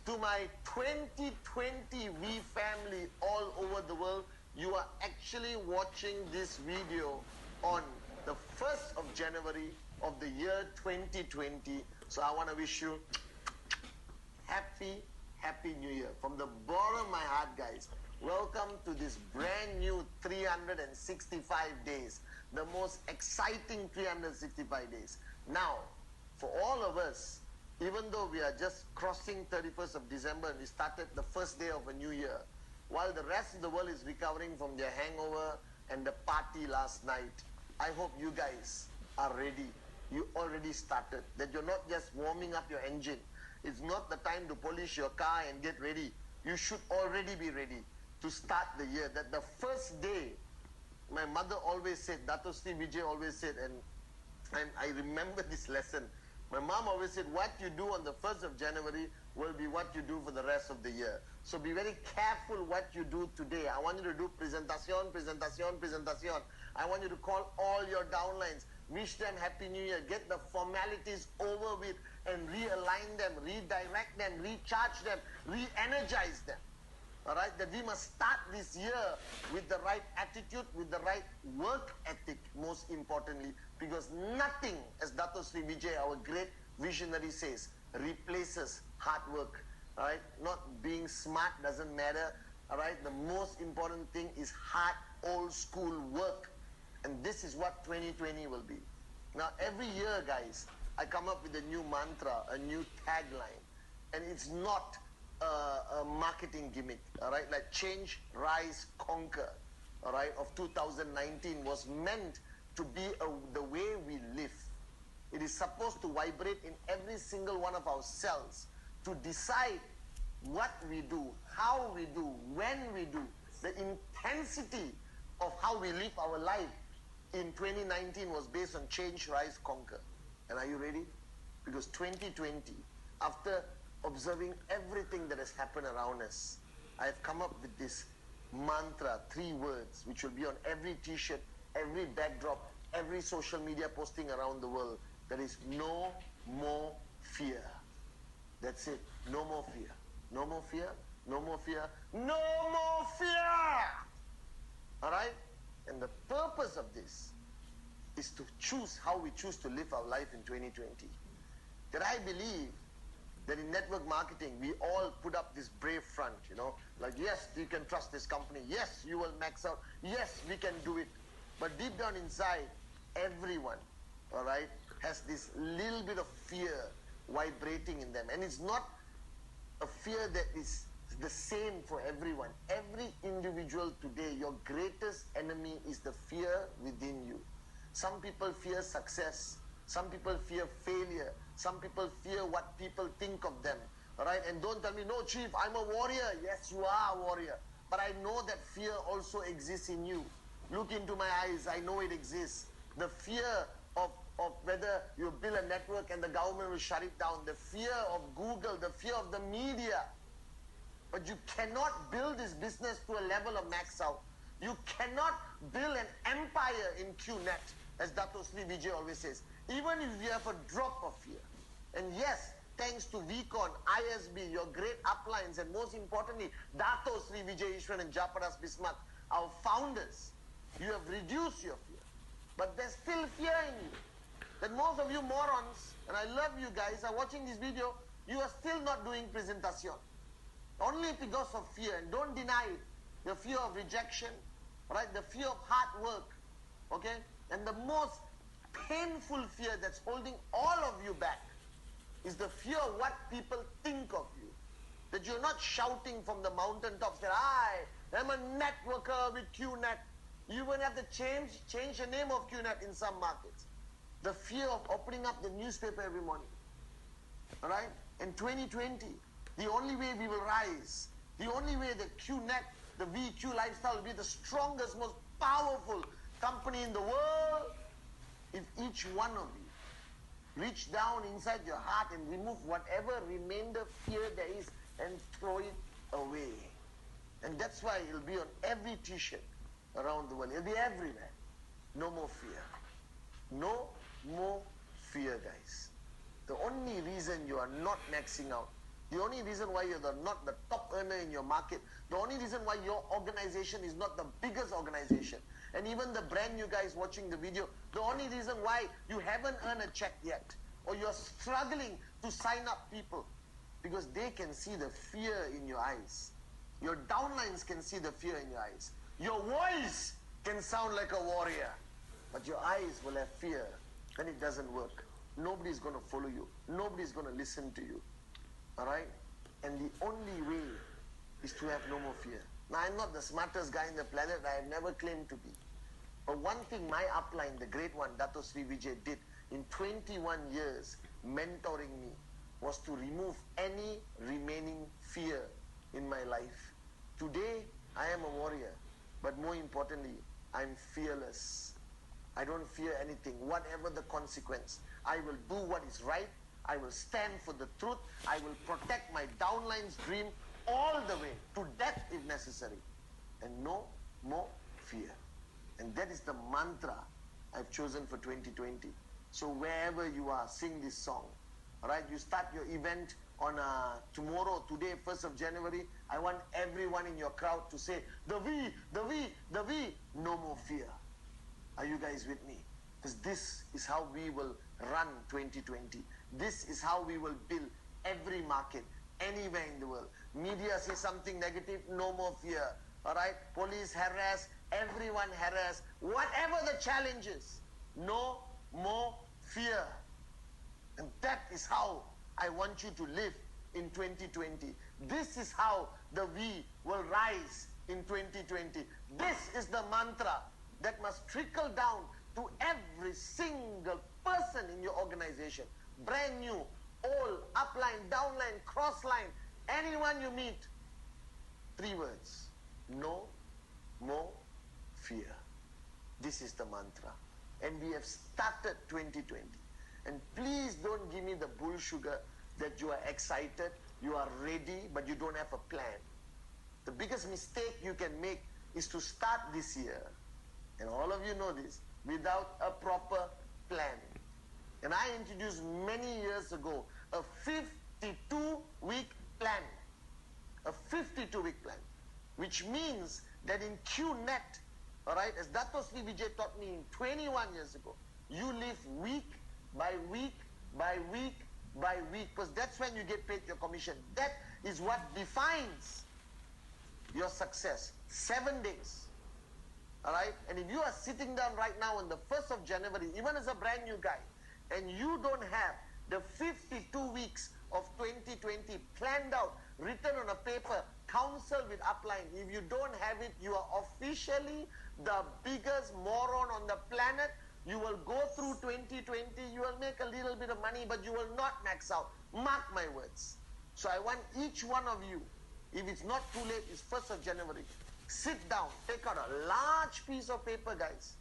To my 2020 V family all over the world, you are actually watching this video on the 1st of January of the year 2020. So I want to wish you Happy New Year. From the bottom of my heart, guys, welcome to this brand new 365 days, the most exciting 365 days. Now, for all of us, even though we are just crossing 31st of December and we started the first day of a new year, while the rest of the world is recovering from their hangover and the party last night, I hope you guys are ready. You already started, that you're not just warming up your engine. It's not the time to polish your car and get ready. You should already be ready to start the year. That the first day, my mother always said, Dato Sri Vijay always said, and I remember this lesson. My mom always said, what you do on the 1st of January will be what you do for the rest of the year. So be very careful what you do today. I want you to do presentación. I want you to call all your downlines. Wish them Happy New Year. Get the formalities over with and realign them, redirect them, recharge them, re-energize them. All right? That we must start this year with the right attitude, with the right work ethic, most importantly, because nothing, as Dato Sri Vijay, our great visionary, says, replaces hard work. All right? Not being smart doesn't matter. All right? The most important thing is hard, old school work. And this is what 2020 will be. Now, every year, guys, I come up with a new mantra, a new tagline. And it's not a marketing gimmick, all right? Like change, rise, conquer, all right, of 2019 was meant to be the way we live. It is supposed to vibrate in every single one of our cells to decide what we do, how we do, when we do, the intensity of how we live our life in 2019 was based on change, rise, conquer. And are you ready? Because 2020, after observing everything that has happened around us, I have come up with this mantra, 3 words, which will be on every t-shirt, every backdrop, every social media posting around the world. That is no more fear. That's it. No more fear. No more fear. No more fear. No more fear! All right? And the purpose of this is to choose how we choose to live our life in 2020. That I believe that in network marketing, we all put up this brave front, you know, like, yes, you can trust this company. Yes, you will max out. Yes, we can do it. But deep down inside, everyone, all right, has this little bit of fear vibrating in them. And it's not a fear that is the same for everyone. Every individual today, your greatest enemy is the fear within you. Some people fear success. Some people fear failure. Some people fear what people think of them. All right? And don't tell me, no, Chief, I'm a warrior. Yes, you are a warrior. But I know that fear also exists in you. Look into my eyes. I know it exists. The fear of whether you build a network and the government will shut it down. The fear of Google. The fear of the media. But you cannot build this business to a level of max out. You cannot build an empire in Qnet, as Dato Sri Vijay always says, even if you have a drop of fear. And yes, thanks to VCon, ISB, your great uplines, and most importantly, Dato Sri Vijay Ishwan and Japadas Bismarck, our founders, you have reduced your fear. But there's still fear in you. That most of you morons, and I love you guys, are watching this video, you are still not doing presentation. Only because of fear, and don't deny it. The fear of rejection, right? The fear of hard work, okay? And the most painful fear that's holding all of you back is the fear of what people think of you. That you're not shouting from the mountaintops that I'm a networker with Qnet. You will have to change the name of Qnet in some markets. The fear of opening up the newspaper every morning, all right? In 2020, the only way we will rise, the only way that Qnet, the VQ lifestyle will be the strongest, most powerful company in the world, if each one of you reach down inside your heart and remove whatever remainder fear there is and throw it away. And that's why it'll be on every t-shirt around the world. It'll be everywhere. No more fear. No more fear, guys. The only reason you are not maxing out The only reason why you're not the top earner in your market, the only reason why your organization is not the biggest organization, and even the brand new guys watching the video, the only reason why you haven't earned a check yet, or you're struggling to sign up people, because they can see the fear in your eyes. Your downlines can see the fear in your eyes. Your voice can sound like a warrior, but your eyes will have fear. Then it doesn't work. Nobody's going to follow you. Nobody's going to listen to you. All right? And the only way is to have no more fear. Now, I'm not the smartest guy in the planet. I have never claimed to be. But one thing my upline, the great one, Dato Sri Vijay, did in 21 years mentoring me was to remove any remaining fear in my life. Today, I am a warrior. But more importantly, I'm fearless. I don't fear anything, whatever the consequence. I will do what is right. I will stand for the truth. I will protect my downline's dream all the way to death if necessary. And no more fear. And that is the mantra I've chosen for 2020. So wherever you are, sing this song. All right, you start your event on tomorrow, today, 1st of January. I want everyone in your crowd to say, the V, the V, the V, no more fear. Are you guys with me? Because this is how we will run 2020. This is how we will build every market, anywhere in the world. Media says something negative, no more fear. All right? Police harass, everyone harass. Whatever the challenge is, no more fear. And that is how I want you to live in 2020. This is how the V will rise in 2020. This is the mantra that must trickle down to every single person in your organization. Brand new, old, upline, downline, crossline, anyone you meet. 3 words. No more fear. This is the mantra. And we have started 2020. And please don't give me the bull sugar that you are excited, you are ready, but you don't have a plan. The biggest mistake you can make is to start this year, and all of you know this, without a proper plan. And I introduced many years ago a 52-week plan. A 52-week plan. Which means that in Qnet, all right, as Dato Sri Vijay taught me 21 years ago, you live week by week by week by week, because that's when you get paid your commission. That is what defines your success. 7 days. All right? And if you are sitting down right now on the 1st of January, even as a brand new guy, and you don't have the 52 weeks of 2020 planned out, written on a paper, counsel with upline, if you don't have it, you are officially the biggest moron on the planet. You will go through 2020, you will make a little bit of money, but you will not max out. Mark my words. So I want each one of you, if it's not too late, it's 1st of January, sit down, take out a large piece of paper, guys,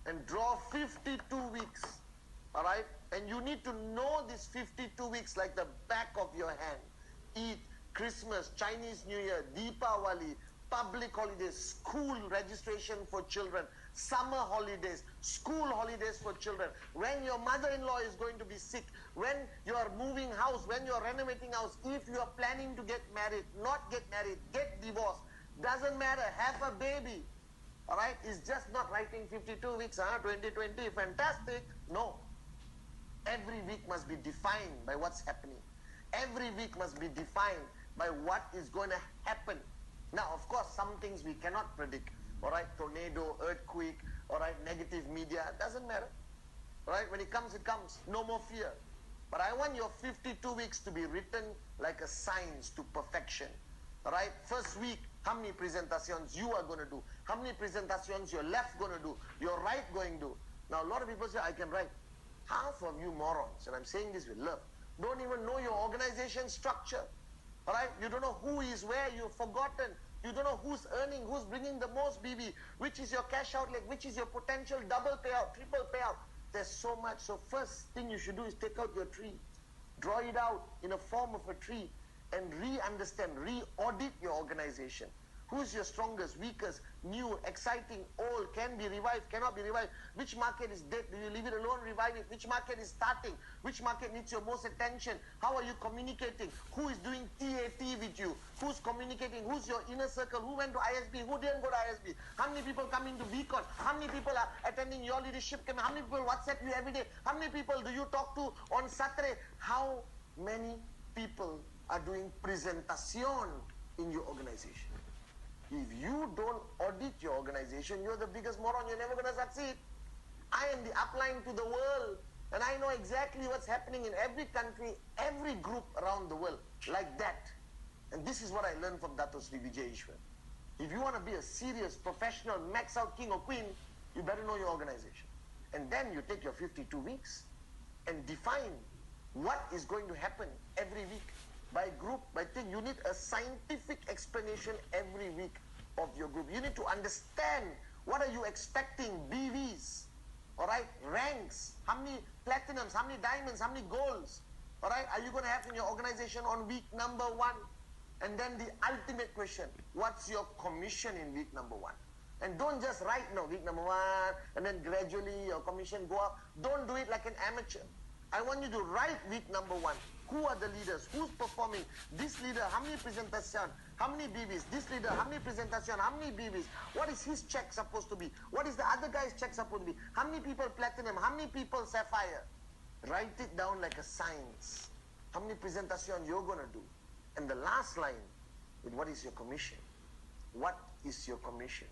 and draw 52 weeks, all right? And you need to know these 52 weeks like the back of your hand. Eid, Christmas, Chinese New Year, Deepavali, public holidays, school registration for children, summer holidays, school holidays for children, when your mother-in-law is going to be sick, when you are moving house, when you are renovating house, if you are planning to get married, not get married, get divorced, doesn't matter, have a baby, all right? It's just not writing 52 weeks, 2020, fantastic. No. Every week must be defined by what's happening. Every week must be defined by what is going to happen. Now, of course, some things we cannot predict. All right, tornado, earthquake, all right, negative media, doesn't matter. All right, when it comes, it comes. No more fear. But I want your 52 weeks to be written like a science to perfection. All right, first week, how many presentations you are going to do? How many presentations your left going to do? Your right going to do? Now, a lot of people say, I can write. Half of you morons, and I'm saying this with love, don't even know your organization structure. All right, you don't know who is where, you've forgotten. You don't know who's earning, who's bringing the most BB, which is your cash outlet, which is your potential double payout, triple payout. There's so much. So first thing you should do is take out your tree. Draw it out in a form of a tree and re-understand, re-audit your organization. Who's your strongest, weakest, new, exciting, old, can be revived, cannot be revived? Which market is dead? Do you leave it alone, revive it? Which market is starting? Which market needs your most attention? How are you communicating? Who is doing TAT with you? Who's communicating? Who's your inner circle? Who went to ISB? Who didn't go to ISB? How many people come into VCon? How many people are attending your leadership camp? How many people WhatsApp you every day? How many people do you talk to on Saturday? How many people are doing presentation in your organization? If you don't audit your organization, you're the biggest moron. You're never going to succeed. I am the upline to the world, and I know exactly what's happening in every country, every group around the world, like that. And this is what I learned from Dato Sri Vijay Ishwar. If you want to be a serious, professional, max out king or queen, you better know your organization. And then you take your 52 weeks and define what is going to happen every week. By group, by thing, you need a scientific explanation every week of your group. You need to understand what are you expecting, BVs, all right, ranks, how many platinums, how many diamonds, how many golds, all right, are you going to have in your organization on week number 1? And then the ultimate question, what's your commission in week number 1? And don't just write, no, week number 1, and then gradually your commission go up. Don't do it like an amateur. I want you to write week number 1. Who are the leaders? Who's performing? This leader, how many presentation? How many BBs? This leader, how many presentation? How many BBs? What is his check supposed to be? What is the other guy's check supposed to be? How many people platinum? How many people sapphire? Write it down like a science. How many presentation you're going to do? And the last line, with what is your commission? What is your commission?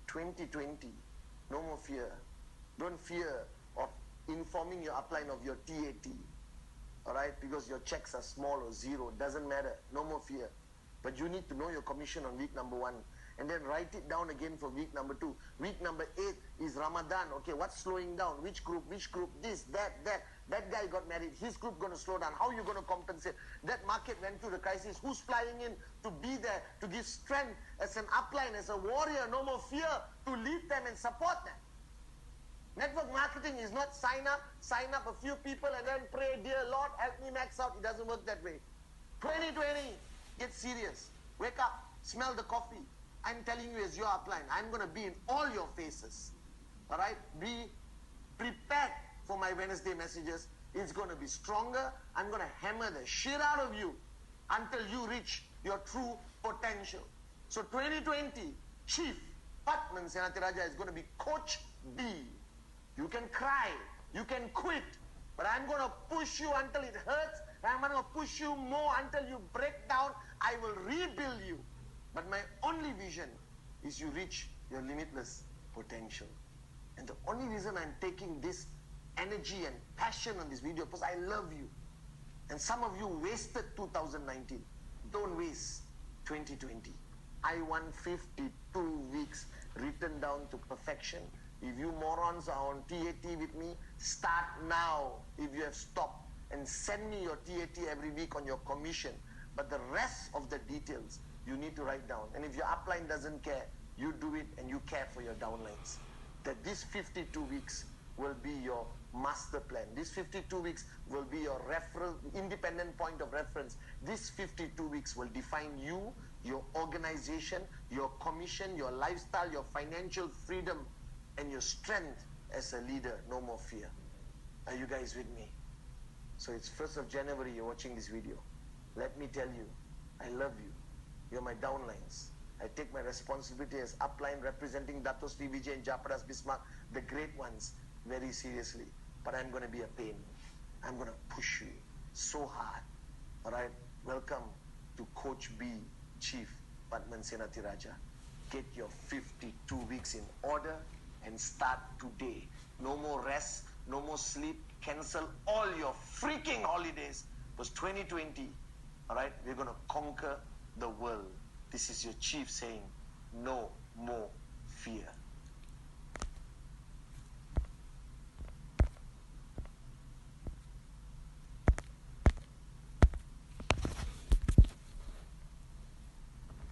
2020, no more fear. Don't fear of informing your upline of your TAT. All right, because your checks are small or zero, doesn't matter, no more fear. But you need to know your commission on week number 1, and then write it down again for week number 2. Week number 8 is Ramadan. Okay, what's slowing down? Which group, this, that. That guy got married, his group going to slow down. How are you going to compensate? That market went through the crisis. Who's flying in to be there, to give strength as an upline, as a warrior, no more fear, to lead them and support them? Network marketing is not sign up a few people and then pray, dear Lord, help me max out. It doesn't work that way. 2020, get serious. Wake up, smell the coffee. I'm telling you as your upline, I'm going to be in all your faces. All right? Be prepared for my Wednesday messages. It's going to be stronger. I'm going to hammer the shit out of you until you reach your true potential. So 2020, Chief Bhatman Senatiraja is going to be Coach B. You can cry, you can quit, but I'm going to push you until it hurts, and I'm going to push you more until you break down. I will rebuild you. But my only vision is you reach your limitless potential. And the only reason I'm taking this energy and passion on this video, because I love you. And some of you wasted 2019. Don't waste 2020. I want 52 weeks written down to perfection. If you morons are on TAT with me, start now if you have stopped, and send me your TAT every week on your commission. But the rest of the details, you need to write down. And if your upline doesn't care, you do it and you care for your downlines. That this 52 weeks will be your master plan. This 52 weeks will be your independent point of reference. This 52 weeks will define you, your organization, your commission, your lifestyle, your financial freedom, and your strength as a leader. No more fear. Are you guys with me? So it's 1st of January, you're watching this video. Let me tell you, I love you. You're my downlines. I take my responsibility as upline representing Dato Sri Vijay and Japadas Bismarck, the great ones, very seriously. But I'm going to be a pain. I'm going to push you so hard. All right? Welcome to Coach B, Chief Bhatman Senatiraja. Get your 52 weeks in order and start today. No more rest, no more sleep. Cancel all your freaking holidays. Because 2020, all right, we're going to conquer the world. This is your chief saying, no more fear.